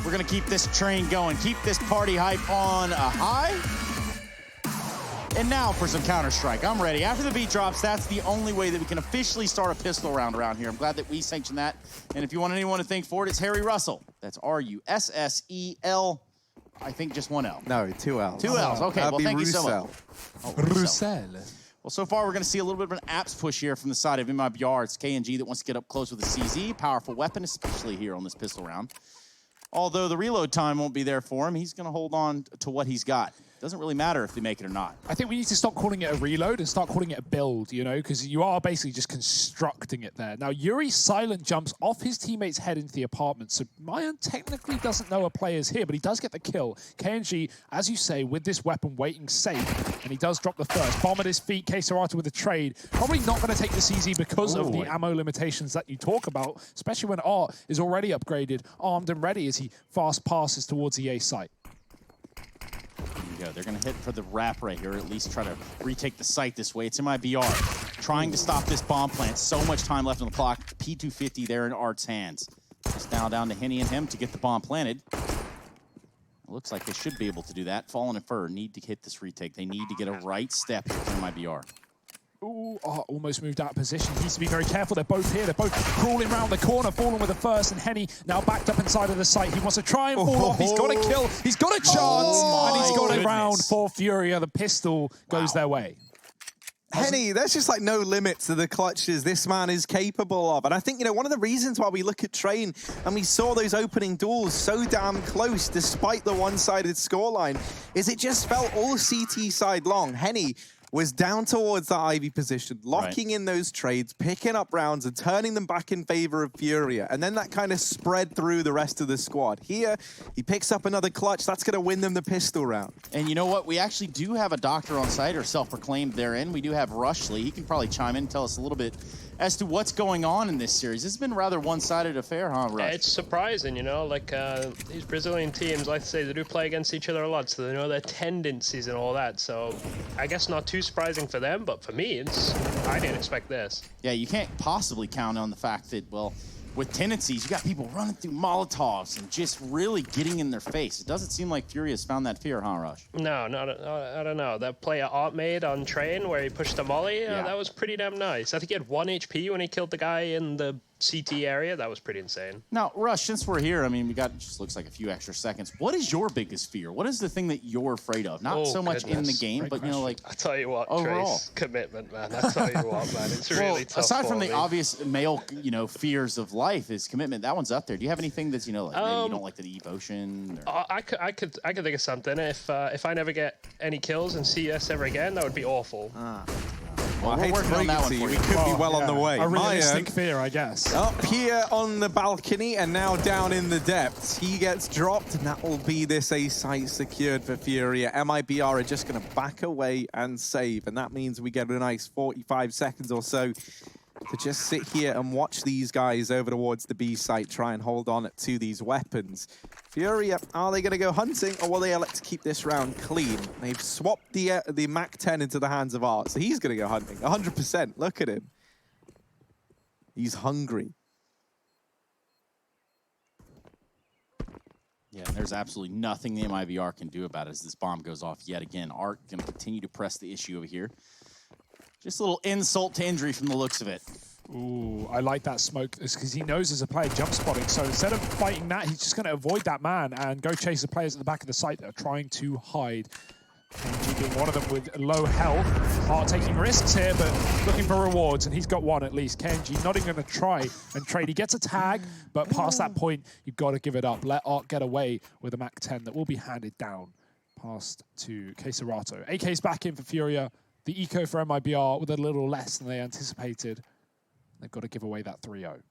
We're going to keep this train going, keep this party hype on a high. And now for some Counter-Strike. I'm ready. After the beat drops, that's the only way that we can officially start a pistol round around here. I'm glad that we sanctioned that. And if you want anyone to thank for it, it's Harry Russell. That's R-U-S-S-E-L. I think just one L. No, two L's. Two L's. Okay, well, thank you so much. Oh, Roussel. Well, so far, we're going to see a little bit of an apps push here from the side of MIBR. It's KNG that wants to get up close with the CZ. Powerful weapon, especially here on this pistol round. Although the reload time won't be there for him, he's going to hold on to what he's got. Doesn't really matter if they make it or not. I think we need to stop calling it a reload and start calling it a build, you know, because you are basically just constructing it there. Now, Yuri silent jumps off his teammate's head into the apartment, so Mayan technically doesn't know a player's here, but he does get the kill. KNG, as you say, with this weapon waiting safe, and he does drop the first. Bomb at his feet, Quesarata with the trade. Probably not going to take the CZ because of the ammo limitations that you talk about, especially when Art is already upgraded, armed and ready as he fast passes towards the A site. They're going to hit for the wrap right here, or at least try to retake the site this way. It's MIBR trying to stop this bomb plant. So much time left on the clock. P250 there in Art's hands. Just now down to Henny and him to get the bomb planted. It looks like they should be able to do that. Fallen and Fur need to hit this retake. They need to get a right step here from MIBR. Ooh, almost moved out of position. He needs to be very careful. They're both here. They're both crawling around the corner, falling with the first, and Henny now backed up inside of the site. He wants to try and fall off. He's got a kill. He's got a chance, and he's got a round for Furia. The pistol goes their way. Henny, there's just like no limit to the clutches this man is capable of. And I think, you know, one of the reasons why we look at Train and we saw those opening duels so damn close despite the one-sided scoreline is it just felt all CT side long. Henny was down towards that Ivy position, locking in those trades, picking up rounds and turning them back in favor of Furia. And then that kind of spread through the rest of the squad. Here, he picks up another clutch. That's going to win them the pistol round. And you know what? We actually do have a doctor on site, or self-proclaimed therein. We do have Rushley. He can probably chime in and tell us a little bit as to what's going on in this series. This has been a rather one-sided affair, huh, Rush? It's surprising, you know, like these Brazilian teams, like I say, they do play against each other a lot, so they know their tendencies and all that. So I guess not too surprising for them, but for me, I didn't expect this. Yeah, you can't possibly count on the fact that, well, with tendencies, you got people running through Molotovs and just really getting in their face. It doesn't seem like Furia has found that fear, huh, Rush? No, I don't know. That play Art made on Train where he pushed the molly, that was pretty damn nice. I think he had 1 HP when he killed the guy in the CT area. That was pretty insane. Now, Rush, since we're here, I mean, we got just looks like a few extra seconds. What is your biggest fear? What is the thing that you're afraid of? Not so much in the game, but, you know, like I tell you what, overall. Trace, commitment, man. I tell you what, man. It's really tough. Aside from the obvious male, you know, fears of life, is commitment. That one's up there. Do you have anything that's, you know, like maybe you don't like the devotion? Or... I could think of something. If I never get any kills in CS ever again, that would be awful. Well, I hate to break it to you, we could be well on the way. A realistic fear, I guess. Up here on the balcony and now down in the depths. He gets dropped, and that will be this A site secured for Furia. MIBR are just going to back away and save, and that means we get a nice 45 seconds or so to just sit here and watch these guys over towards the B site try and hold on to these weapons. Furia, are they going to go hunting, or will they elect to keep this round clean? They've swapped the MAC-10 into the hands of Art, so he's going to go hunting. 100%. Look at him. He's hungry. Yeah, and there's absolutely nothing the MIBR can do about it as this bomb goes off yet again. Art going to continue to press the issue over here. Just a little insult to injury from the looks of it. Ooh, I like that smoke because he knows there's a player jump spotting. So instead of fighting that, he's just going to avoid that man and go chase the players at the back of the site that are trying to hide. KNG being one of them with low health. Art taking risks here, but looking for rewards, and he's got one at least. KNG not even going to try and trade. He gets a tag, but past that point, you've got to give it up. Let Art get away with a MAC-10 that will be handed down past to Quesarata. AK's back in for Furia. The eco for MIBR with a little less than they anticipated. They've got to give away that 3-0.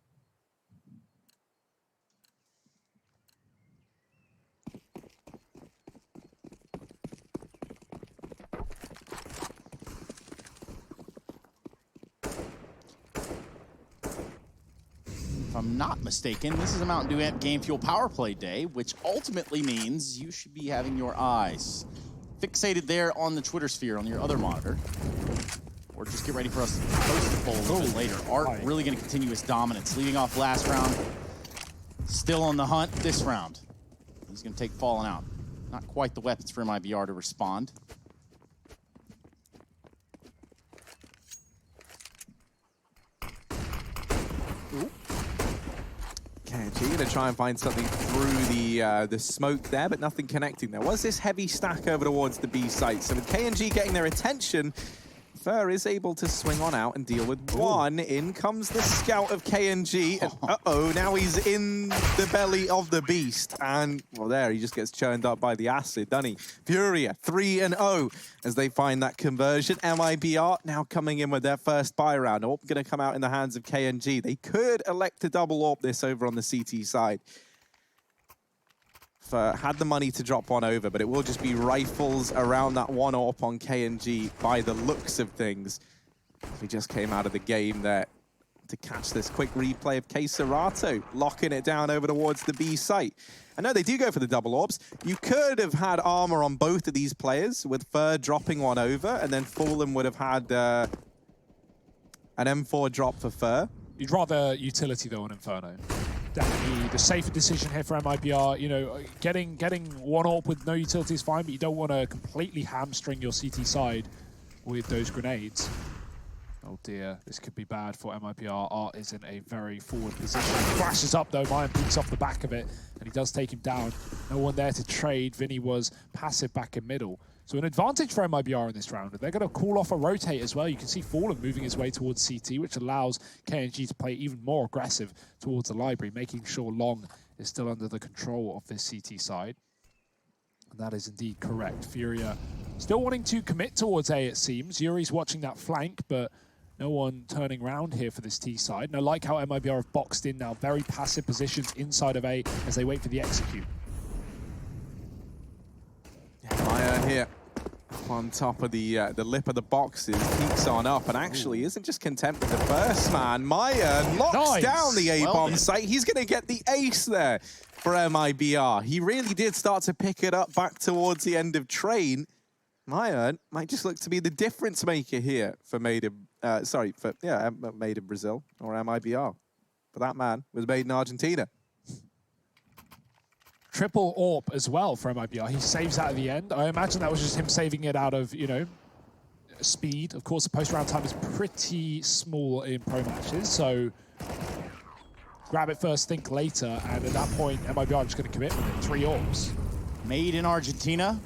If I'm not mistaken, this is a Mountain Dew Amp Game Fuel Power Play Day, which ultimately means you should be having your eyes fixated there on the Twitter sphere on your other monitor. Or just get ready for us to post the poll a little bit later. Art really going to continue his dominance, leading off last round. Still on the hunt this round. He's going to take Fallen out. Not quite the weapons for MIBR to respond. KNG gonna try and find something through the smoke there, but nothing connecting. There was this heavy stack over towards the B site. So with KNG getting their attention, Fur is able to swing on out and deal with one. In comes the scout of KNG. And uh-oh, now he's in the belly of the beast. And, well, there, he just gets churned up by the acid, doesn't he? Furia, 3-0 as they find that conversion. MIBR now coming in with their first buy round. AWP going to come out in the hands of KNG. They could elect to double AWP this over on the CT side. Had the money to drop one over, but it will just be rifles around that one AWP on KNG by the looks of things. We just came out of the game there to catch this quick replay of Serato locking it down over towards the B site. I know they do go for the double AWPs. You could have had armor on both of these players with Fur dropping one over, and then Fallen would have had an M4 drop for Fur. You'd rather utility though on Inferno. Definitely the safer decision here for MIBR. You know, getting one AWP with no utility is fine, but you don't want to completely hamstring your CT side with those grenades. Oh dear, this could be bad for MIBR. Art is in a very forward position. Flashes up though, Mayan peeks off the back of it, and he does take him down. No one there to trade. Vinny was passive back in middle. So an advantage for MIBR in this round. They're going to call off a rotate as well. You can see Fallen moving his way towards CT, which allows KNG to play even more aggressive towards the library, making sure Long is still under the control of this CT side. And that is indeed correct. Furia still wanting to commit towards A, it seems. Yuri's watching that flank, but no one turning around here for this T side. And I like how MIBR have boxed in now. Very passive positions inside of A as they wait for the execute. Maya here on top of the lip of the boxes, peeks on up, and actually isn't just content with the first man. Maya locks down the A-bomb site. He's going to get the ace there for MIBR. He really did start to pick it up back towards the end of train. Maya might just look to be the difference maker here for Made in Brazil, or MIBR. But that man was made in Argentina. Triple AWP as well for MIBR. He saves out at the end. I imagine that was just him saving it out of, you know, speed. Of course, the post-round time is pretty small in pro matches, so grab it first, think later, and at that point, MIBR are just going to commit with it. 3 AWPs. Made in Argentina,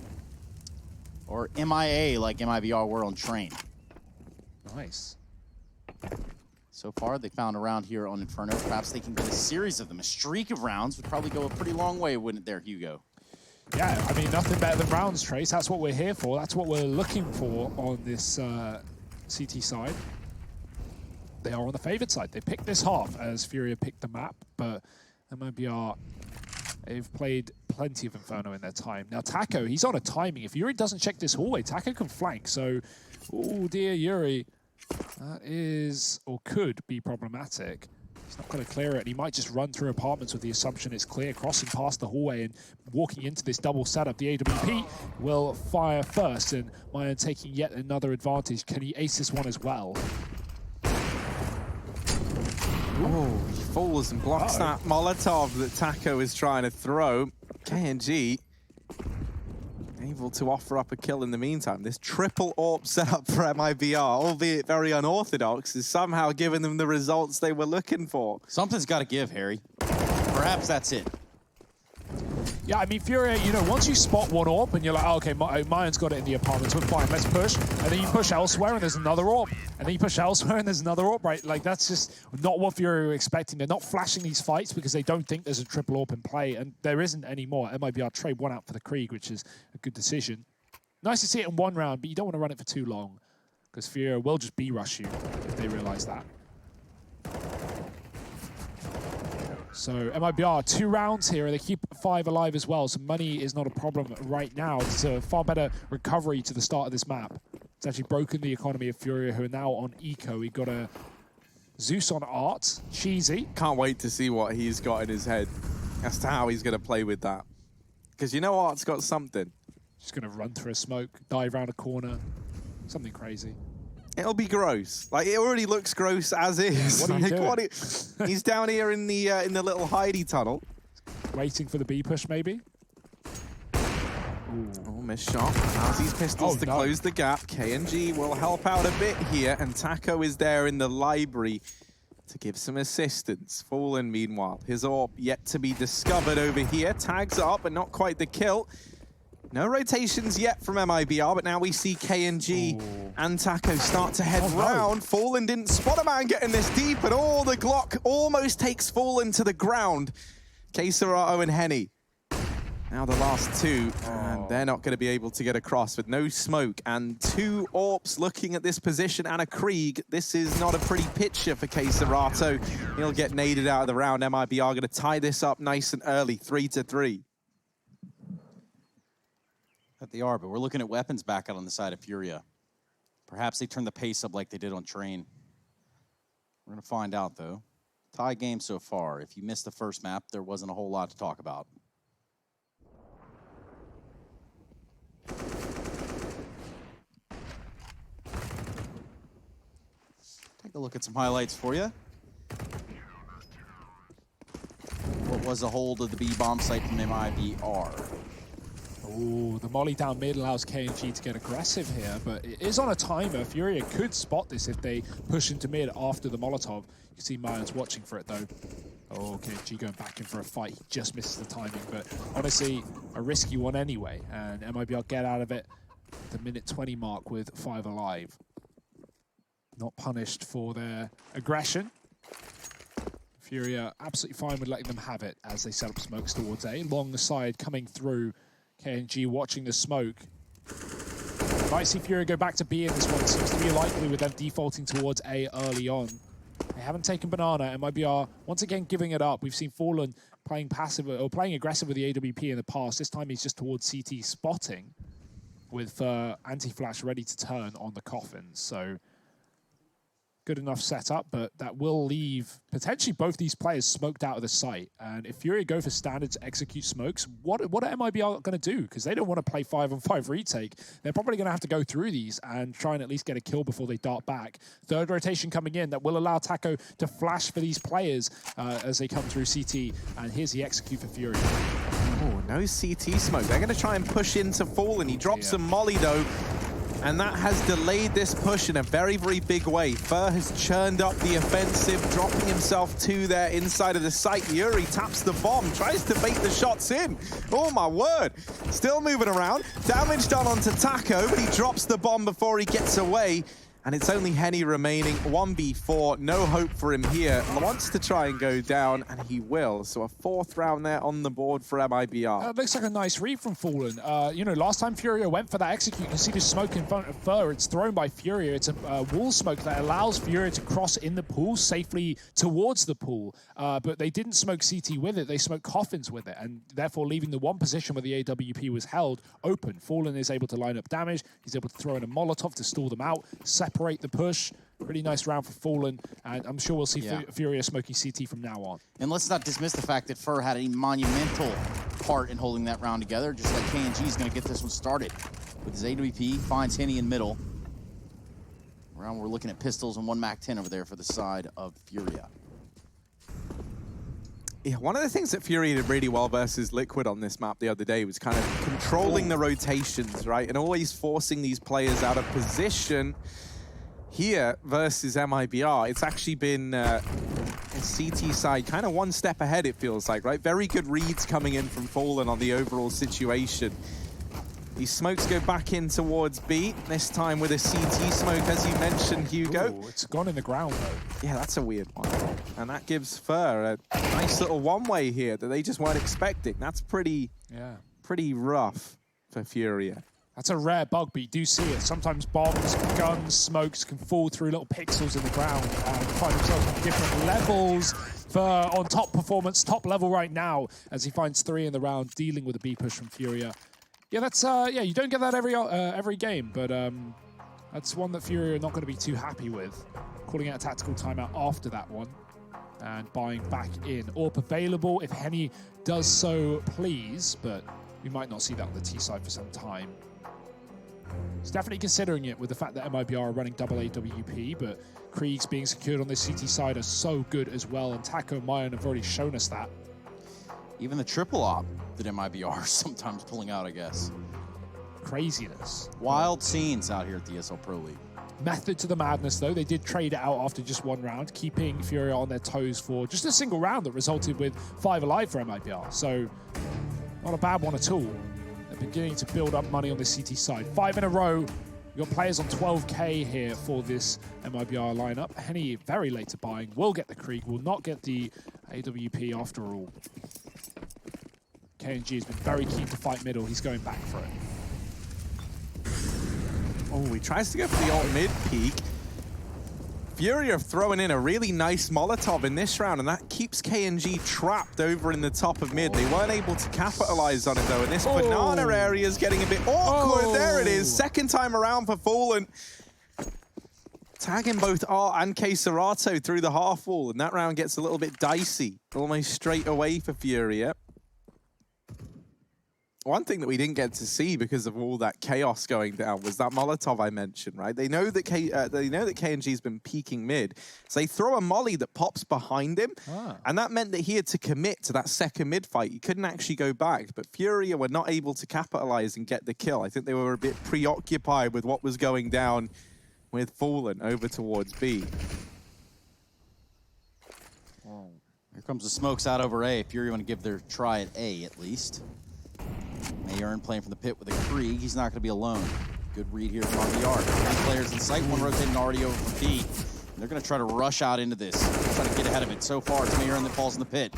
or MIA like MIBR were on train. Nice. So far, they found a round here on Inferno. Perhaps they can get a series of them. A streak of rounds would probably go a pretty long way, wouldn't it there, Hugo? Yeah, I mean, nothing better than rounds, Trace. That's what we're here for. That's what we're looking for on this CT side. They are on the favored side. They picked this half as Furia picked the map, but MIBR, they've played plenty of Inferno in their time. Now, Taco, he's on a timing. If Yuri doesn't check this hallway, Taco can flank. So, oh dear, Yuri. That is, or could be problematic. He's not going to clear it, and he might just run through apartments with the assumption it's clear, crossing past the hallway and walking into this double setup. The AWP will fire first, and Mayan taking yet another advantage. Can he ace this one as well? Oh, he falls and blocks that Molotov that Taco is trying to throw. KNG able to offer up a kill in the meantime. This triple AWP setup for MIBR, albeit very unorthodox, is somehow giving them the results they were looking for. Something's got to give, Harry. Perhaps that's it. Yeah, I mean, Furia, you know, once you spot one AWP and you're like, oh, okay, Mayan's got it in the apartments, we're fine, let's push. And then you push elsewhere and there's another AWP. And then you push elsewhere and there's another AWP, right? Like, that's just not what Furia are expecting. They're not flashing these fights because they don't think there's a triple AWP in play, and there isn't anymore. MIBR trade one out for the Krieg, which is a good decision. Nice to see it in one round, but you don't want to run it for too long because Furia will just B-rush you if they realize that. So MIBR, 2 rounds here, and they keep 5 alive as well, so money is not a problem right now. It's a far better recovery to the start of this map. It's actually broken the economy of Furia, who are now on eco. He got a Zeus on Art, cheesy. Can't wait to see what he's got in his head as to how he's going to play with that. Because you know Art's got something. Just going to run through a smoke, dive around a corner, something crazy. It'll be gross. Like, it already looks gross as is. What are you doing? He's down here in the little hidey tunnel. Waiting for the B push, maybe? Oh, missed shot. Has these pistols to close the gap. KNG will help out a bit here, and Taco is there in the library to give some assistance. Fallen, meanwhile, his AWP yet to be discovered over here. Tags up, but not quite the kill. No rotations yet from MIBR, but now we see KNG and Taco start to head round. Fallen didn't spot a man getting this deep, but the Glock almost takes Fallen to the ground. Keserato and Henny. Now the last two, and they're not going to be able to get across with no smoke. And 2 AWPs looking at this position and a Krieg. This is not a pretty picture for Keserato. He'll get naded out of the round. MIBR going to tie this up nice and early, 3-3. They are, but we're looking at weapons back out on the side of Furia. Perhaps they turn the pace up like they did on Train. We're going to find out, though. Tie game so far. If you missed the first map, there wasn't a whole lot to talk about. Take a look at some highlights for you. What was the hold of the B-bomb site from MIBR? Oh, the molly down mid allows KNG to get aggressive here, but it is on a timer. Furia could spot this if they push into mid after the Molotov. You can see Mayans watching for it, though. Oh, KNG going back in for a fight. He just misses the timing, but honestly, a risky one anyway. And MIBR get out of it at the minute 20 mark with 5 alive. Not punished for their aggression. Furia absolutely fine with letting them have it as they set up smokes towards A. Long the side coming through. KNG watching the smoke. Might see Furia go back to B in this one. It seems to be likely with them defaulting towards A early on. They haven't taken Banana, MIBR once again giving it up. We've seen Fallen playing passive or playing aggressive with the AWP in the past. This time he's just towards CT spotting with anti-flash ready to turn on the coffin. So good enough setup, but that will leave potentially both these players smoked out of the site. And if Furia go for standard to execute smokes, what are MIBR going to do? Because they don't want to play 5-on-5 retake. They're probably going to have to go through these and try and at least get a kill before they dart back. Third rotation coming in that will allow Taco to flash for these players as they come through CT. And here's the execute for Furia. Oh, no CT smoke. They're going to try and push into Fallen. He drops some molly, though. And that has delayed this push in a very, very big way. Fur has churned up the offensive, dropping himself to there inside of the site. Yuri taps the bomb, tries to bait the shots in. Oh my word. Still moving around. Damage done onto Taco, but he drops the bomb before he gets away. And it's only Henny remaining, 1v4, no hope for him here. Wants to try and go down, and he will. So a 4th round there on the board for MIBR. It looks like a nice read from Fallen. You know, last time Furia went for that execute, you can see the smoke in front of Fur. It's thrown by Furia. It's a wall smoke that allows Furia to cross in the pool safely towards the pool. But they didn't smoke CT with it. They smoked coffins with it, and therefore leaving the one position where the AWP was held open. Fallen is able to line up damage. He's able to throw in a Molotov to stall them out, separate the push. Pretty nice round for Fallen, and I'm sure we'll see Furia smoking CT from now on. And let's not dismiss the fact that Fur had a monumental part in holding that round together, just like KNG is going to get this one started. With his AWP, finds Henny in middle. Around we're looking at pistols and 1 MAC-10 over there for the side of Furia. Yeah, one of the things that Furia did really well versus Liquid on this map the other day was kind of controlling the rotations, right? And always forcing these players out of position. Here versus MIBR, it's actually been CT side kind of one step ahead, it feels like, right? Very good reads coming in from Fallen on the overall situation. These smokes go back in towards B, this time with a CT smoke, as you mentioned, Hugo. Ooh, it's gone in the ground, though. Yeah, that's a weird one. And that gives Fur a nice little one-way here that they just weren't expecting. That's pretty rough for Furia. That's a rare bug, but you do see it. Sometimes bombs, guns, smokes can fall through little pixels in the ground and find themselves at different levels. For on top performance, top level right now, as he finds 3 in the round, dealing with a B push from Furia. Yeah, that's you don't get that every game, but that's one that Furia are not going to be too happy with. Calling out a tactical timeout after that one and buying back in. AWP available if Henny does so, please, but we might not see that on the T side for some time. He's definitely considering it with the fact that MIBR are running double AWP, but Krieg's being secured on this CT side are so good as well, and Taco and Mayan have already shown us that. Even the triple op that MIBR are sometimes pulling out, I guess. craziness. Wild scenes out here at the ESL Pro League. Method to the madness, though. They did trade it out after just one round, keeping Furia on their toes for just a single round that resulted with 5 alive for MIBR. So, not a bad one at all. They're beginning to build up money on the CT side. 5 in a row. You've got players on 12k here for this MIBR lineup. Henny, very late to buying, will get the Krieg, will not get the AWP after all. KNG has been very keen to fight middle. He's going back for it. Oh, he tries to go for the alt mid peak. Furia throwing in a really nice Molotov in this round, and that keeps KNG trapped over in the top of mid. They weren't able to capitalize on it, though, and this banana area is getting a bit awkward. There it is, second time around for Fallen. Tagging both Art and K Serato through the half wall, and that round gets a little bit dicey, almost straight away for Furia. One thing that we didn't get to see because of all that chaos going down was that Molotov I mentioned, right? They know that KNG's been peeking mid, so they throw a molly that pops behind him, and that meant that he had to commit to that second mid fight. He couldn't actually go back, but Furia were not able to capitalize and get the kill. I think they were a bit preoccupied with what was going down with Fallen over towards B. Here comes the smokes out over A. Furia want to give their try at A at least. Mayern playing from the pit with a Krieg. He's not going to be alone. Good read here from RBR. 3 players in sight, 1 rotating already over from B. And they're going to try to rush out into this. Try to get ahead of it. So far, it's Mayern that falls in the pit.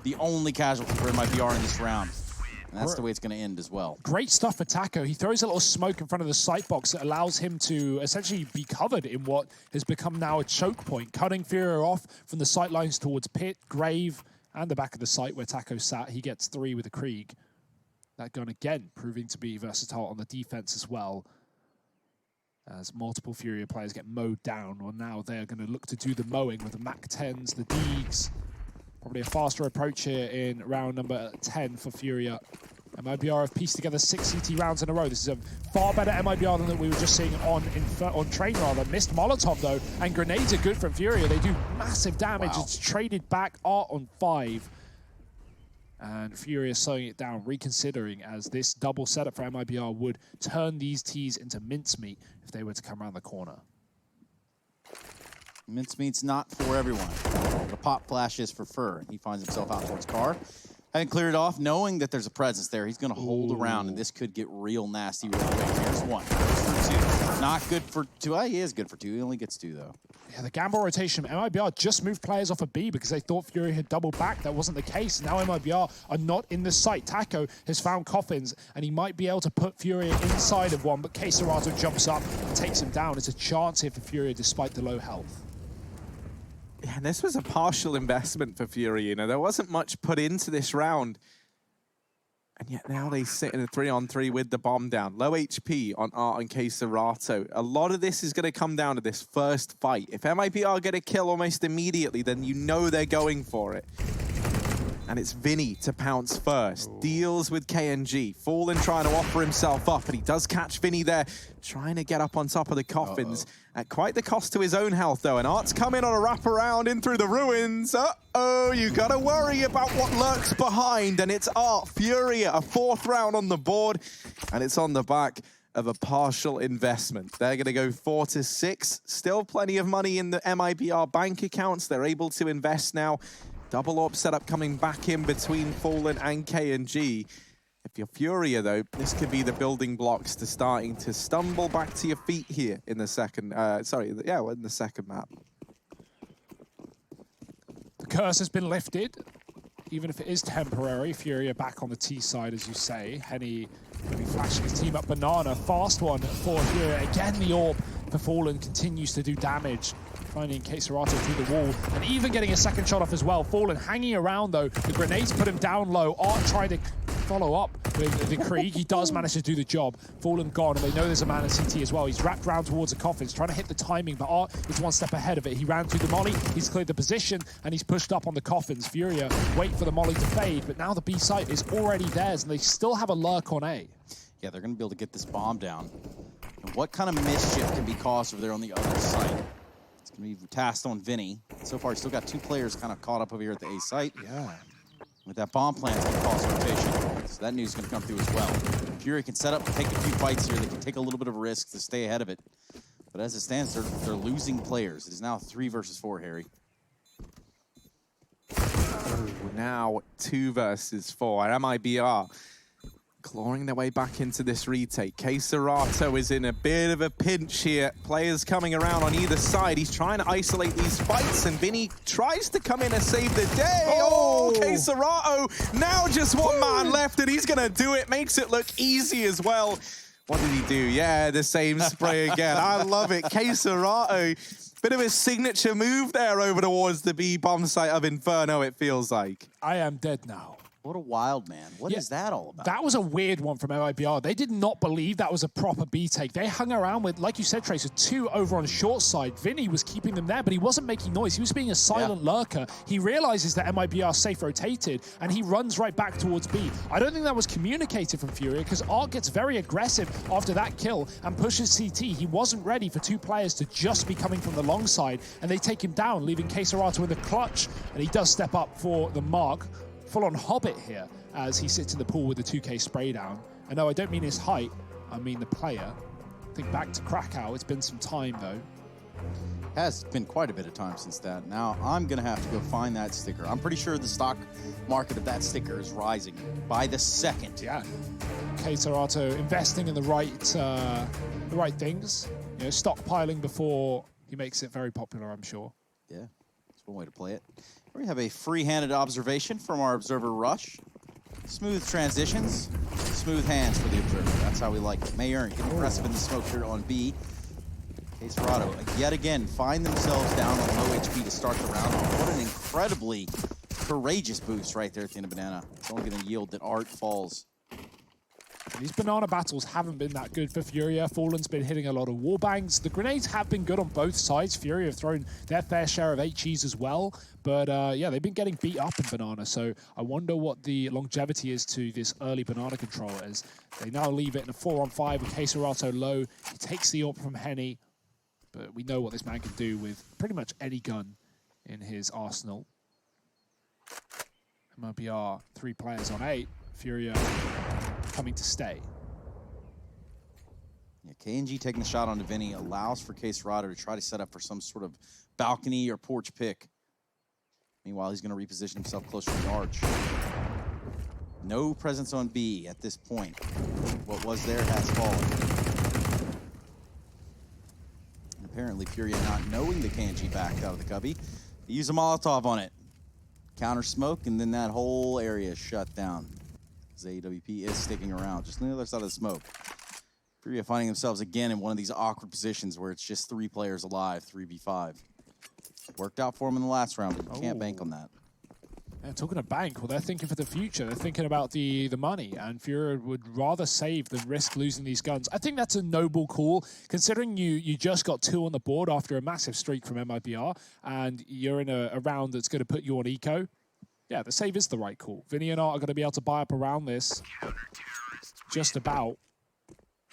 The only casualty for MIBR in this round. And that's the way it's going to end as well. Great stuff for Taco. He throws a little smoke in front of the sight box that allows him to essentially be covered in what has become now a choke point, cutting Furia off from the sight lines towards pit, grave, and the back of the site where Taco sat. He gets 3 with a Krieg. That gun again proving to be versatile on the defense as well. As multiple Furia players get mowed down, well, now they're going to look to do the mowing with the MAC-10s, the Deegs. Probably a faster approach here in round number 10 for Furia. MIBR have pieced together 6 CT rounds in a row. This is a far better MIBR than we were just seeing on Train, rather. Missed Molotov, though, and grenades are good from Furia. They do massive damage. Wow. It's traded back. Art on 5. And Furia slowing it down, reconsidering, as this double setup for MIBR would turn these Ts into mincemeat if they were to come around the corner. Mincemeat's not for everyone. The pop flash is for Fur. He finds himself out towards car. Having cleared it off, knowing that there's a presence there, he's going to hold around, and this could get real nasty real quick. Here's 1. Here's 2. Not good for 2. He is good for 2. He only gets 2, though. Yeah, the gamble rotation. MIBR just moved players off of B because they thought Furia had doubled back. That wasn't the case. Now MIBR are not in the site. Taco has found coffins, and he might be able to put Furia inside of one, but K Serato jumps up and takes him down. It's a chance here for Furia despite the low health. Yeah, this was a partial investment for Furia. You know, there wasn't much put into this round. And yet now they sit in a 3-on-3 with the bomb down. Low HP on Art and K Serato. A lot of this is going to come down to this first fight. If MIBR get a kill almost immediately, then you know they're going for it. And it's Vinny to pounce first. Ooh. Deals with KNG. Fallen trying to offer himself up, and he does catch Vinny there, trying to get up on top of the coffins. At quite the cost to his own health, though. And Art's coming on a wraparound in through the ruins. Uh-oh, you gotta worry about what lurks behind. And it's Art, Furia, a 4th round on the board. And it's on the back of a partial investment. They're gonna go 4 to 6. Still plenty of money in the MIBR bank accounts. They're able to invest now. Double AWP setup coming back in between Fallen and KNG. If you're Furia, though, this could be the building blocks to starting to stumble back to your feet here in the second, in the second map. The curse has been lifted, even if it is temporary. Furia back on the T side, as you say. Henny going to be flashing his team up banana. Fast one for Furia. Again, the AWP for Fallen continues to do damage. Finding K Serato through the wall, and even getting a second shot off as well. Fallen hanging around, though. The grenades put him down low. Art tried to follow up with the Krieg. He does manage to do the job. Fallen gone, and they know there's a man in CT as well. He's wrapped round towards the coffins, trying to hit the timing, but Art is 1 step ahead of it. He ran through the molly, he's cleared the position, and he's pushed up on the coffins. Furia wait for the molly to fade, but now the B site is already theirs, and they still have a lurk on A. Yeah, they're going to be able to get this bomb down. And what kind of mischief can be caused over there on the other side? It's going to be tasked on Vinny. So far, he's still got 2 players kind of caught up over here at the A site. Yeah. With that bomb plant, it's going to cause rotation. So that news is going to come through as well. Furia can set up and take a few fights here. They can take a little bit of a risk to stay ahead of it. But as it stands, they're losing players. It is now 3 versus 4, Harry. Now 2 versus 4. And MIBR clawing their way back into this retake. Queserato is in a bit of a pinch here. Players coming around on either side. He's trying to isolate these fights, and Vinny tries to come in and save the day. Oh, Queserato, now just 1 man left, and he's gonna do it. Makes it look easy as well. What did he do? Yeah, the same spray again. I love it. Queserato, bit of a signature move there over towards the B bomb site of Inferno, it feels like. I am dead now. What a wild man. What is that all about? That was a weird one from MIBR. They did not believe that was a proper B take. They hung around with, like you said, Tracer, 2 over on short side. Vinny was keeping them there, but he wasn't making noise. He was being a silent lurker. He realizes that MIBR safe rotated, and he runs right back towards B. I don't think that was communicated from Furia, because Art gets very aggressive after that kill and pushes CT. He wasn't ready for 2 players to just be coming from the long side, and they take him down, leaving Queserato in the clutch, and he does step up for the mark. Full-on Hobbit here as he sits in the pool with the 2K spray down. And no, I don't mean his height, I mean the player. I think back to Krakow, it's been some time though. Has been quite a bit of time since that. Now I'm gonna have to go find that sticker. I'm pretty sure the stock market of that sticker is rising by the second. Yeah, Queserato investing in the right things. You know, stockpiling before he makes it very popular, I'm sure. Yeah, that's one way to play it. We have a free-handed observation from our observer Rush. Smooth transitions, smooth hands for the observer. That's how we like it. MIBR getting aggressive in the smoke here on B. Queserato, yet again, find themselves down on low HP to start the round off. What an incredibly courageous boost right there at the end of Banana. It's only going to yield that Art falls. These banana battles haven't been that good for Furia. Fallen's been hitting a lot of wallbangs. The grenades have been good on both sides. Furia have thrown their fair share of HEs as well. But yeah, they've been getting beat up in Banana. So I wonder what the longevity is to this early Banana control as they now leave it in a 4-on-5 with Queserato low. He takes the AWP from Henny. But we know what this man can do with pretty much any gun in his arsenal. MIBR, 3 players on 8. Furia coming to stay. Yeah, KNG taking the shot onto Vinny allows for Queserato to try to set up for some sort of balcony or porch pick. Meanwhile, he's going to reposition himself closer to the arch. No presence on B at this point. What was there has fallen. And apparently, Furia not knowing the KNG backed out of the cubby. They use a Molotov on it. Counter smoke, and then that whole area is shut down. AWP is sticking around just on the other side of the smoke. Furia finding themselves again in one of these awkward positions where it's just 3 players alive, 3v5. Worked out for them in the last round, but you can't bank on that. Yeah, talking of bank, well, they're thinking for the future. They're thinking about the money, and Furia would rather save than risk losing these guns. I think that's a noble call, considering you just got 2 on the board after a massive streak from MIBR, and you're in a round that's going to put you on eco. Yeah, the save is the right call. Vinny and Art are going to be able to buy up around this. Just about.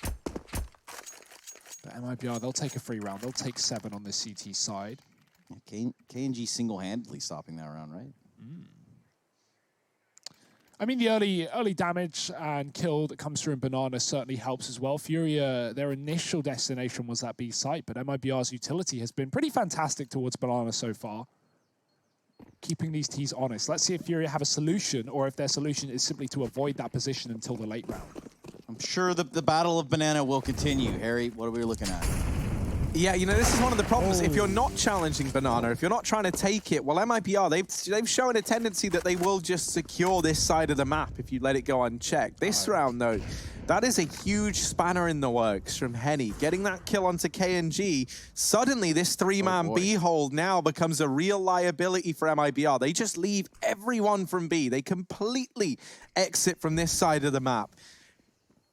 But MIBR, they'll take a free round. They'll take 7 on the CT side. Yeah, KNG single-handedly stopping that round, right? I mean, the early damage and kill that comes through in Banana certainly helps as well. Furia, their initial destination was that B site, but MIBR's utility has been pretty fantastic towards Banana so far. Keeping these Ts honest. Let's see if Furia have a solution, or if their solution is simply to avoid that position until the late round. I'm sure the Battle of Banana will continue. Harry, what are we looking at? Yeah, you know, this is one of the problems. If you're not challenging Banana, if you're not trying to take it, well, MIBR, they've shown a tendency that they will just secure this side of the map if you let it go unchecked. This round, though, that is a huge spanner in the works from Henny. Getting that kill onto KNG, suddenly this 3-man B hold now becomes a real liability for MIBR. They just leave everyone from B. They completely exit from this side of the map.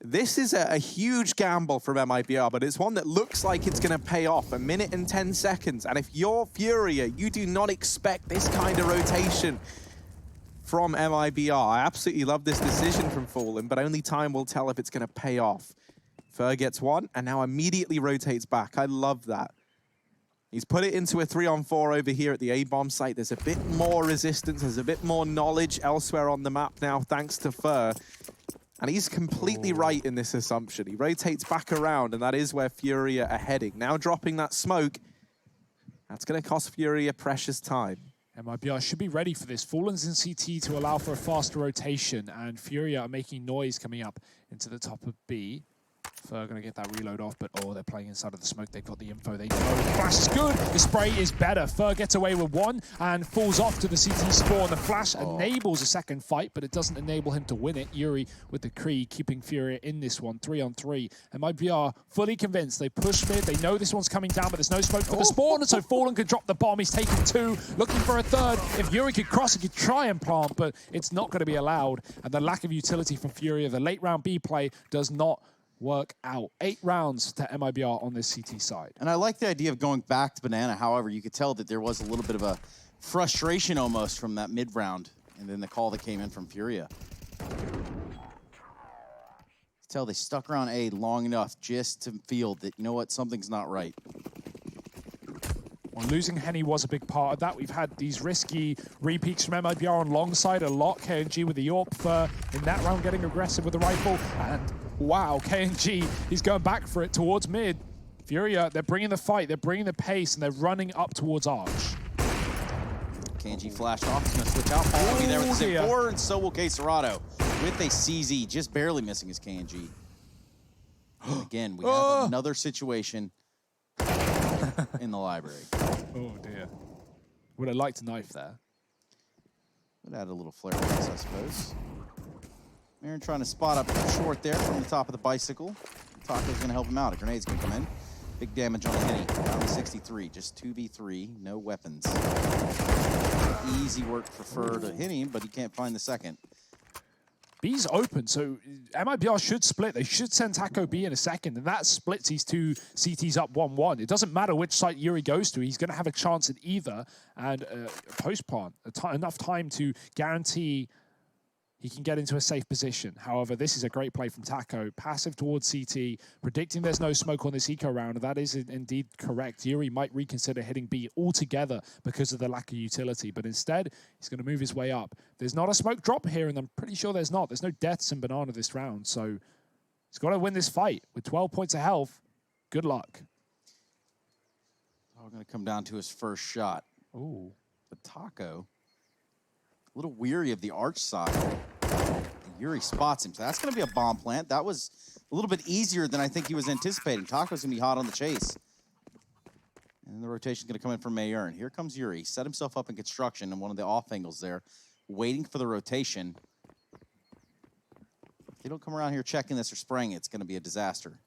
This is a huge gamble from MIBR, but it's one that looks like it's going to pay off. 1 minute and 10 seconds. And if you're Furia, you do not expect this kind of rotation from MIBR. I absolutely love this decision from Fallen, but only time will tell if it's going to pay off. Fer gets 1 and now immediately rotates back. I love that. He's put it into a 3-on-4 over here at the A-bomb site. There's a bit more resistance. There's a bit more knowledge elsewhere on the map now, thanks to Fur. And he's completely right in this assumption. He rotates back around, and that is where Furia are heading. Now dropping that smoke, that's going to cost Furia precious time. MIBR should be ready for this. Fallen's in CT to allow for a faster rotation, and Furia are making noise coming up into the top of B. Fur going to get that reload off, but oh, they're playing inside of the smoke. They've got the info. They know the flash is good. The spray is better. Fur gets away with one and falls off to the CT spawn. The flash enables a second fight, but it doesn't enable him to win it. Yuri with the Kree keeping Furia in this one, 3-on-3. And MIBR fully convinced. They push mid. They know this one's coming down, but there's no smoke for the spawn. And so Fallen could drop the bomb. He's taking two, looking for a third. If Yuri could cross, he could try and plant, but it's not going to be allowed. And the lack of utility from Furia, the late round B play does not work out. 8 rounds to MIBR on this CT side. And I like the idea of going back to Banana. However, you could tell that there was a little bit of a frustration almost from that mid round, and then the call that came in from Furia. Tell they stuck around A long enough just to feel that, you know what, something's not right. Well, losing Henny was a big part of that. We've had these risky repeats from MIBR on long side a lot. KNG with the AWP Fur in that round getting aggressive with the rifle. And wow, KNG, he's going back for it towards mid. Furia, they're bringing the fight, they're bringing the pace, and they're running up towards Arch. KNG flashed off, he's gonna switch out. Paul will be there with the Sim4, and so will K-Serrato with a CZ, just barely missing his KNG. Again, we have another situation in the library. Oh dear. Would have liked a knife there. Would add a little flair to this, I suppose. Marin trying to spot up short there from the top of the bicycle. Taco's gonna help him out. A grenade's gonna come in. Big damage on the Henny. Down to 63, just 2v3, no weapons. Easy work for Fur to hit him, but he can't find the second. B's open, so MIBR should split. They should send Taco B in a second, and that splits these two CTs up 1-1. It doesn't matter which site Yuri goes to. He's going to have a chance at either, and post-plant, enough time to guarantee he can get into a safe position. However, this is a great play from Taco. Passive towards CT, predicting there's no smoke on this eco round, and that is indeed correct. Yuri might reconsider hitting B altogether because of the lack of utility, but instead, he's going to move his way up. There's not a smoke drop here, and I'm pretty sure there's not. There's no deaths in Banana this round, so he's got to win this fight. With 12 points of health, good luck. All going to come down to his first shot. Ooh. But Taco, a little weary of the Arch side. Yuri spots him, so that's going to be a bomb plant. That was a little bit easier than I think he was anticipating. Taco's going to be hot on the chase. And the rotation's going to come in from MIBR. And here comes Yuri. Set himself up in construction in one of the off angles there, waiting for the rotation. If they don't come around here checking this or spraying it, it's going to be a disaster.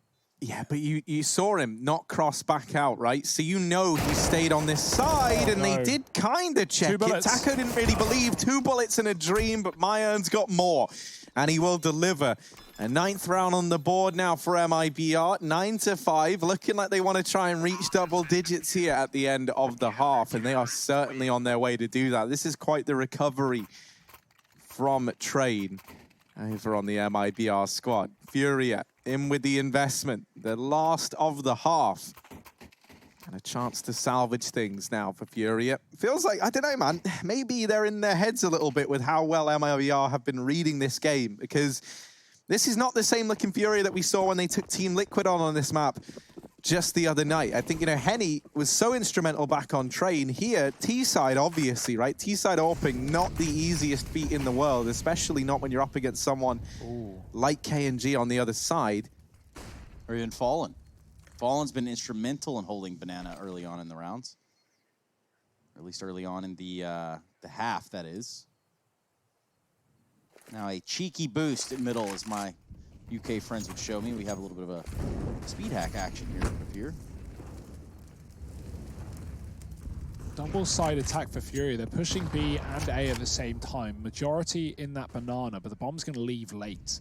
Yeah, but you saw him not cross back out, right? So you know he stayed on this side, and they did kind of check it. Taco didn't really believe. 2 bullets in a dream, but MIBR's got more, and he will deliver. A 9th round on the board now for MIBR, 9-5, looking like they want to try and reach double digits here at the end of the half, and they are certainly on their way to do that. This is quite the recovery from trade over on the MIBR squad. Furia in with the investment, the last of the half. And a chance to salvage things now for Furia. Feels like, I don't know, man, maybe they're in their heads a little bit with how well MIBR have been reading this game, because this is not the same looking Furia that we saw when they took Team Liquid on this map just the other night. I think, you know, Henny was so instrumental back on train. Here, T-side, obviously, right? T-side AWPing, not the easiest feat in the world, especially not when you're up against someone like KNG on the other side. Or even Fallen. Fallen's been instrumental in holding Banana early on in the rounds. Or at least early on in the half, that is. Now a cheeky boost at middle, as my UK friends would show me. We have a little bit of a speed hack action here up here. Double side attack for Furia. They're pushing B and A at the same time. Majority in that Banana, but the bomb's going to leave late.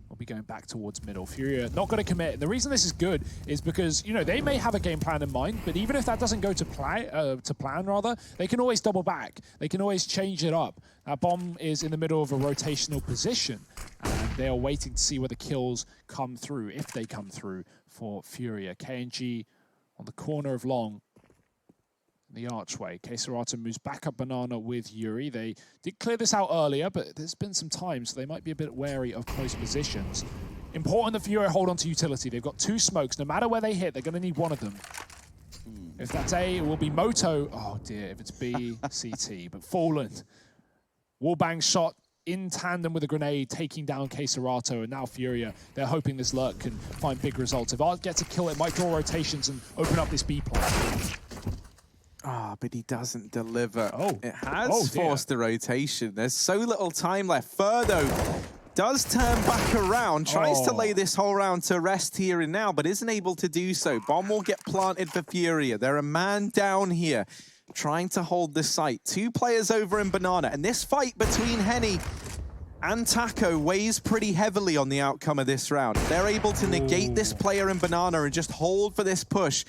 We'll be going back towards middle. Furia not going to commit. The reason this is good is because, you know, they may have a game plan in mind, but even if that doesn't go to plan, they can always double back. They can always change it up. That bomb is in the middle of a rotational position, and they are waiting to see where the kills come through, if they come through for Furia. KNG on the corner of long. the archway. Keserato moves back up banana with Yuri. They did clear this out earlier, but there's been some time, so they might be a bit wary of close positions. Important that Furia hold on to utility. They've got 2 smokes. No matter where they hit, they're going to need one of them. If that's A, it will be Moto. Oh dear, if it's B, CT. But Fallen. Wallbang shot in tandem with a grenade, taking down Keserato, and now Furia. They're hoping this lurk can find big results. If Art gets a kill, it might draw rotations and open up this B play. Ah, but he doesn't deliver. Oh. It has forced the rotation. There's so little time left. Ferdo does turn back around, tries to lay this whole round to rest here and now, but isn't able to do so. Bomb will get planted for Furia. They're a man down here, trying to hold the site. 2 players over in banana, and this fight between Henny and Taco weighs pretty heavily on the outcome of this round. If they're able to negate this player in banana and just hold for this push,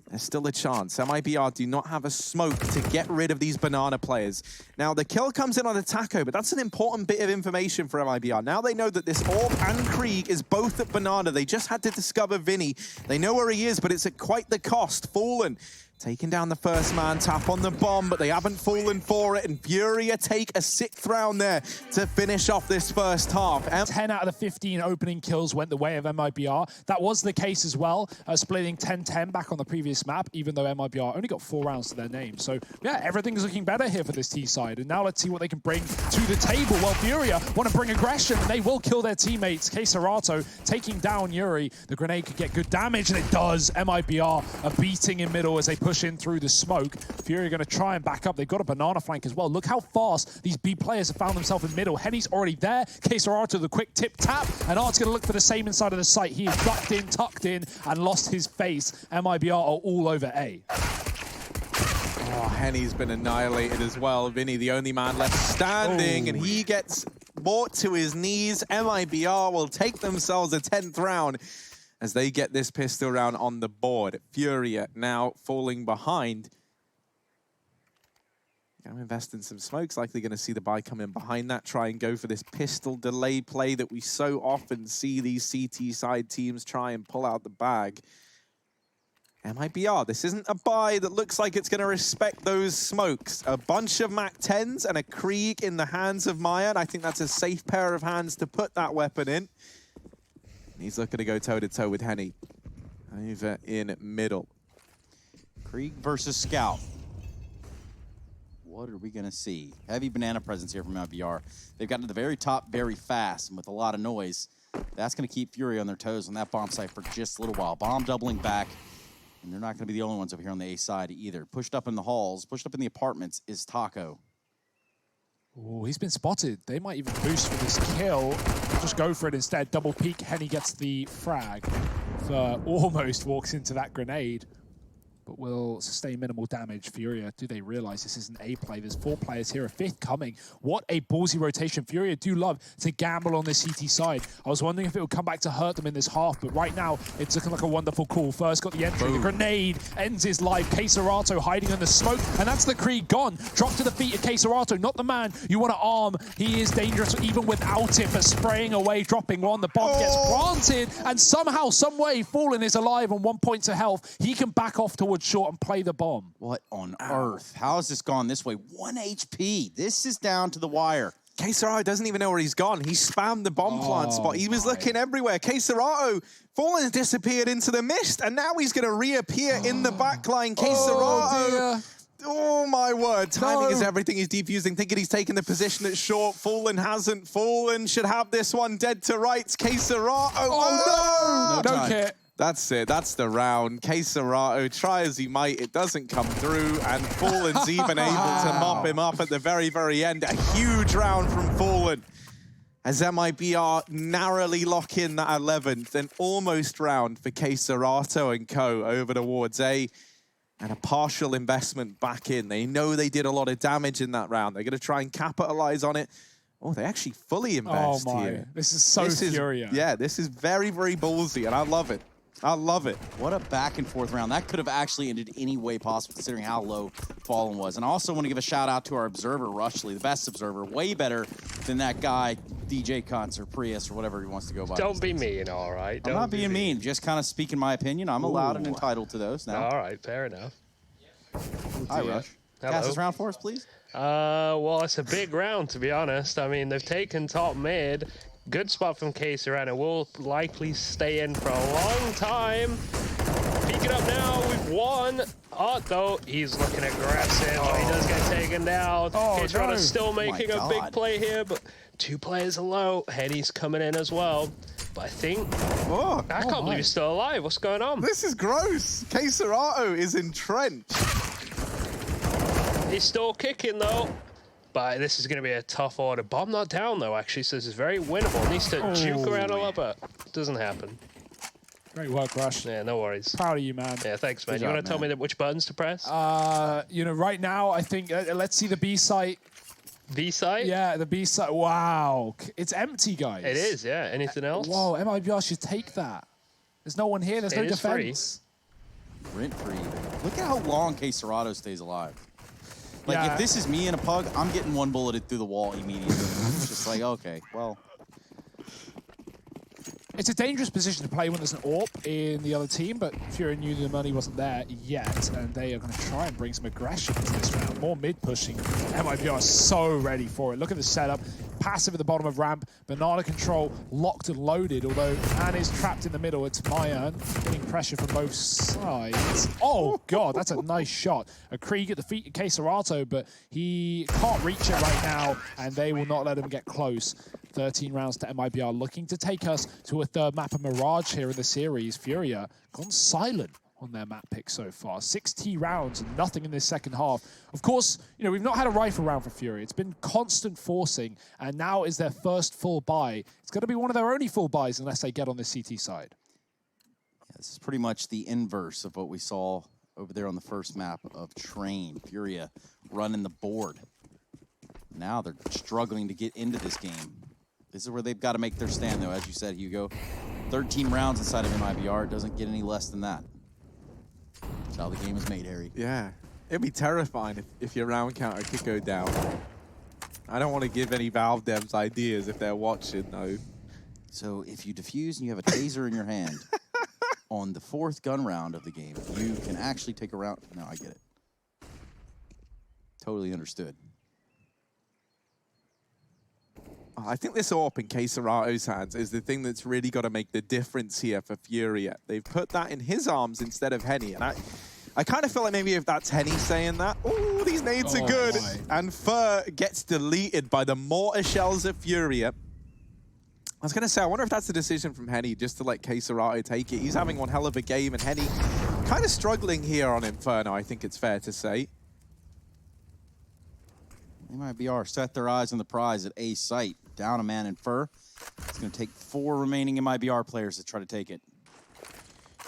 there's still a chance. MIBR do not have a smoke to get rid of these banana players. Now, the kill comes in on the Taco, but that's an important bit of information for MIBR. Now they know that this Orb and Krieg is both at banana. They just had to discover Vinny. They know where he is, but it's at quite the cost. Fallen taking down the first man, tap on the bomb, but they haven't fallen for it, and Furia take a 6th round there to finish off this first half. 10 out of the 15 opening kills went the way of MIBR. That was the case as well, splitting 10-10 back on the previous map, even though MIBR only got 4 rounds to their name. So, yeah, everything's looking better here for this T side, and now let's see what they can bring to the table. Well, Furia want to bring aggression, and they will kill their teammates. Keserato taking down Yuri. The grenade could get good damage, and it does. MIBR are beating in middle as they push in through the smoke. Furia are going to try and back up. They've got a banana flank as well. Look how fast these B players have found themselves in middle. Henny's already there. Keserato, the quick tip tap, and Art's going to look for the same inside of the site. He is ducked in, tucked in, and lost his face. MIBR are all over A. Oh, Henny's been annihilated as well. Vinny, the only man left standing, and he gets brought to his knees. MIBR will take themselves a 10th round as they get this pistol round on the board. Furia now falling behind. Going to invest in some smokes, likely going to see the buy come in behind that, try and go for this pistol delay play that we so often see these CT side teams try and pull out the bag. MIBR, this isn't a buy that looks like it's going to respect those smokes. A bunch of MAC-10s and a Krieg in the hands of Maya, and I think that's a safe pair of hands to put that weapon in. He's looking to go toe-to-toe with Henny over in middle. Krieg versus Scout. What are we going to see? Heavy banana presence here from MIBR. They've gotten to the very top very fast and with a lot of noise. That's going to keep Fury on their toes on that bomb site for just a little while. Bomb doubling back, and they're not going to be the only ones over here on the A side either. Pushed up in the halls, pushed up in the apartments is Taco. Oh, he's been spotted. They might even boost for this kill. Just go for it instead. Double peek. Henny gets the frag. Almost walks into that grenade, but will sustain minimal damage. Furia, do they realize this is an A play? There's 4 players here, a 5th coming. What a ballsy rotation. Furia do love to gamble on this CT side. I was wondering if it would come back to hurt them in this half, but right now, it's looking like a wonderful call. First got the entry, the grenade ends his life. Keserato hiding in the smoke, and that's the Krieg gone. Drop to the feet of Keserato, not the man you want to arm. He is dangerous even without it, but spraying away, dropping one. The bomb gets planted, and somehow, some way, Fallen is alive on 1 point to health. He can back off towards short and play the bomb. What on earth? How has this gone this way? 1 HP. This is down to the wire. Keserato doesn't even know where he's gone. He spammed the bomb plant spot. He was looking everywhere. Keserato, Fallen disappeared into the mist, and now he's going to reappear in the backline. Keserato. Oh, my word. Timing is everything. He's defusing, thinking he's taking the position at short. Fallen hasn't. Fallen should have this one dead to rights. Keserato. Oh, no! Don't care. That's it. That's the round. Keserato, try as he might, it doesn't come through, and Fallen's even able to mop him up at the very, very end. A huge round from Fallen as MIBR narrowly lock in that 11th, an almost round for Keserato and co over towards A, and a partial investment back in. They know they did a lot of damage in that round. They're going to try and capitalize on it. Oh, they actually fully invest here. This is so Furia. Yeah, this is very, very ballsy, and I love it. I love it. What a back and forth round. That could have actually ended any way possible considering how low Fallen was. And I also want to give a shout out to our observer, Rushley, the best observer. Way better than that guy, DJ Cunts or Prius or whatever he wants to go by. Don't be mean, all right? I'm not being mean. Just kind of speaking my opinion. I'm allowed and entitled to those now. All right, fair enough. Hi, dear. Rush. Hello. Cast this round for us, please. Well, it's a big round, to be honest. I mean, they've taken top mid. Good spot from K-Serrano. Will likely stay in for a long time. Peeking up now. We've won. Oh, though, he's looking aggressive. Oh, he does get taken down. Oh, K-Serrano's no. still making a big God. play here, but 2 players are low. Henny's coming in as well. But I think... Oh, I can't believe he's still alive. What's going on? this is gross. K-Serrano is entrenched. He's still kicking, though. But this is going to be a tough order. Bomb not down, though, actually, so this is very winnable. Needs to juke around a lot, but doesn't happen. Great work, Rush. Yeah, no worries. Proud of you, man. Yeah, thanks, man. Good You want job, to tell man. me which buttons to press? You know, right now, I think, let's see the B site. V site? Yeah, the B site. Wow. It's empty, guys. It is, yeah. Anything else? Whoa, MIBR should take that. There's no one here. There's no It is free. defense. Rent-free. Look at how long K-Serrano stays alive. Like, Yeah. if this is me in a pug, I'm getting one bulleted through the wall immediately. It's just like, okay, well... It's a dangerous position to play when there's an AWP in the other team, but Furia knew the money wasn't there yet, and they are going to try and bring some aggression into this round. More mid-pushing. MIBR are so ready for it. Look at the setup. Passive at the bottom of ramp. Banana control locked and loaded, although Anne is trapped in the middle. It's Mayan getting pressure from both sides. Oh, God, that's a nice shot. A Krieg at the feet of K-Serrano, but he can't reach it right now, and they will not let him get close. 13 rounds to MIBR, looking to take us to a third map of Mirage here in the series. Furia gone silent on their map pick so far. 60 rounds and nothing in this second half. Of course, you know, we've not had a rifle round for Furia. It's been constant forcing, and now is their first full buy. It's going to be one of their only full buys unless they get on the CT side. Yeah, this is pretty much the inverse of what we saw over there on the first map of Train. Furia running the board. Now they're struggling to get into this game. This is where they've got to make their stand, though. As you said, Hugo, 13 rounds inside of MIBR. It doesn't get any less than that. That's how the game is made, Harry. Yeah, it'd be terrifying if your round counter could go down. I don't want to give any Valve devs ideas if they're watching, though. So if you defuse and you have a taser in your hand on the 4th gun round of the game, you can actually take a round. No, I get it. Totally understood. I think this AWP in K-Serrano's hands is the thing that's really got to make the difference here for Furia. They've put that in his arms instead of Henny, and I kind of feel like maybe if that's Henny saying that, oh, these nades are good, and Fur gets deleted by the mortar shells of Furia. I was going to say, I wonder if that's a decision from Henny just to let K-Serrano take it. He's having one hell of a game, and Henny kind of struggling here on Inferno, I think it's fair to say. MIBR set their eyes on the prize at A site. Down a man in Fur. It's going to take 4 remaining MIBR players to try to take it.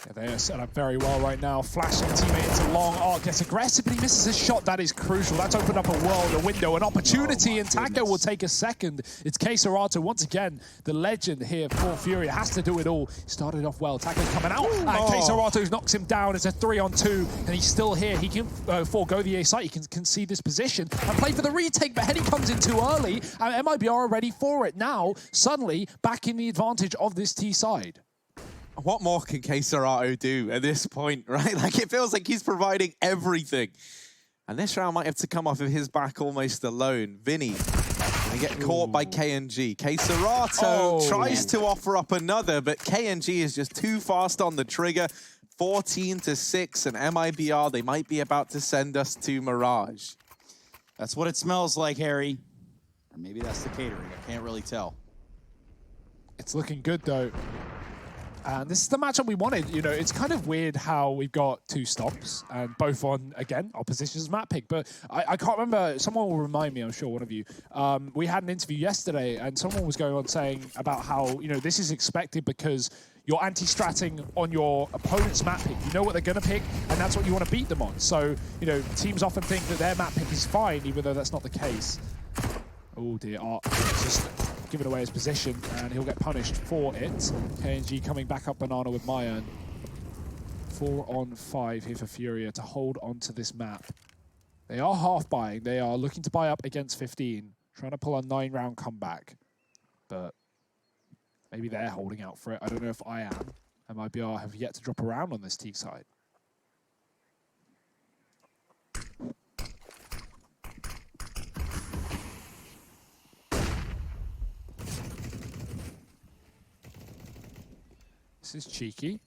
Yeah, they are set up very well right now. Flashing teammate into long arc, gets aggressive, but he misses a shot. That is crucial. That's opened up a world, a window, an opportunity, and Taco will take a second. It's K-Serrano once again, the legend here for Furia. Has to do it all. He started off well. Taco's coming out, and K-Serrano knocks him down. It's a 3-on-2, and he's still here. He can forego the A site. He can concede this position and play for the retake, but Henny comes in too early, and MIBR are ready for it. Now, suddenly, back in the advantage of this T side. What more can K-Serrano do at this point, right? Like, it feels like he's providing everything. And this round might have to come off of his back almost alone. Vinny gonna get caught by KNG. K-Serrano tries to offer up another, but KNG is just too fast on the trigger. 14-6, and MIBR, they might be about to send us to Mirage. That's what it smells like, Harry. Or maybe that's the catering. I can't really tell. It's looking good, though. And this is the matchup we wanted. You know, it's kind of weird how we've got 2 stops and both on, again, our positions map pick. But I can't remember. Someone will remind me, I'm sure, one of you. We had an interview yesterday and someone was going on saying about how, you know, this is expected because you're anti-stratting on your opponent's map pick. You know what they're going to pick, and that's what you want to beat them on. So, you know, teams often think that their map pick is fine, even though that's not the case. Oh, dear. Just giving away his position, and he'll get punished for it. KNG coming back up Banana with Mayan. 4-on-5 here for Furia to hold on to this map. They are half buying. They are looking to buy up against 15, trying to pull a 9-round comeback. But maybe they're holding out for it. I don't know if I am. MIBR have yet to drop around on this T side. This is cheeky.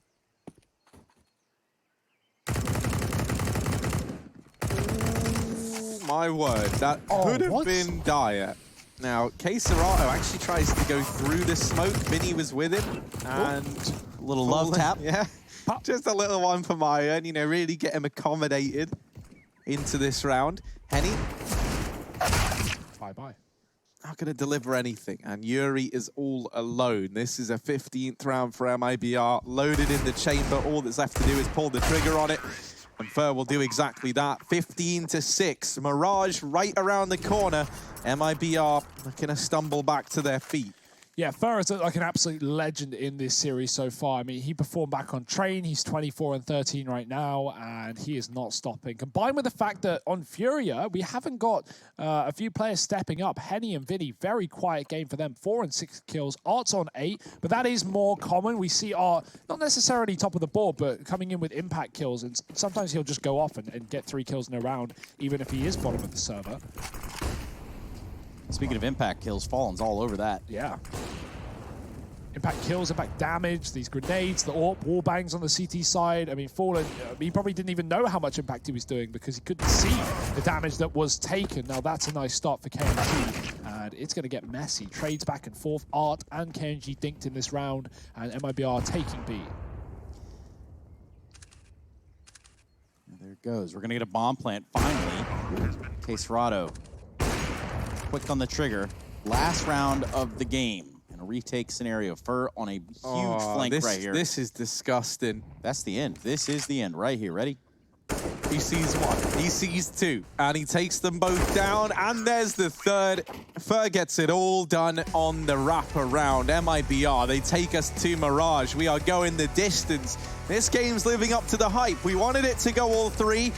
My word, that could have been dire. Now, Serato actually tries to go through the smoke. Vinny was with him, and A little love tap. Yeah, just a little one for Maya, and really get him accommodated into this round. Henny, Bye-bye. not going to deliver anything, and Yuri is all alone. This is a 15th round for MIBR, loaded in the chamber. All that's left to do is pull the trigger on it, and Fur will do exactly that. 15-6, Mirage right around the corner. MIBR looking to stumble back to their feet. Yeah, Fur is like an absolute legend in this series so far. I mean, he performed back on Train. He's 24-13 right now, and he is not stopping. Combined with the fact that on Furia, we haven't got a few players stepping up. Henny and Vinny, very quiet game for them. 4 and 6 kills. Art's on 8, but that is more common. We see Art, not necessarily top of the board, but coming in with impact kills, and sometimes he'll just go off and get 3 kills in a round, even if he is bottom of the server. Speaking of impact kills, Fallen's all over that. Yeah. Impact kills, impact damage, these grenades, the AWP, wall bangs on the CT side. I mean, Fallen, he probably didn't even know how much impact he was doing because he couldn't see the damage that was taken. Now, that's a nice start for KNG, and it's going to get messy. Trades back and forth. Art and KNG dinked in this round, and MIBR taking B. There it goes. We're going to get a bomb plant finally. Serato. Quick on the trigger. Last round of the game. In a retake scenario. Fur on a huge flank right here. This is disgusting. That's the end. This is the end right here. Ready? He sees 1, he sees 2, and he takes them both down, and there's the third. Fur gets it all done on the wraparound. MIBR, they take us to Mirage. We are going the distance. This game's living up to the hype. We wanted it to go all 3.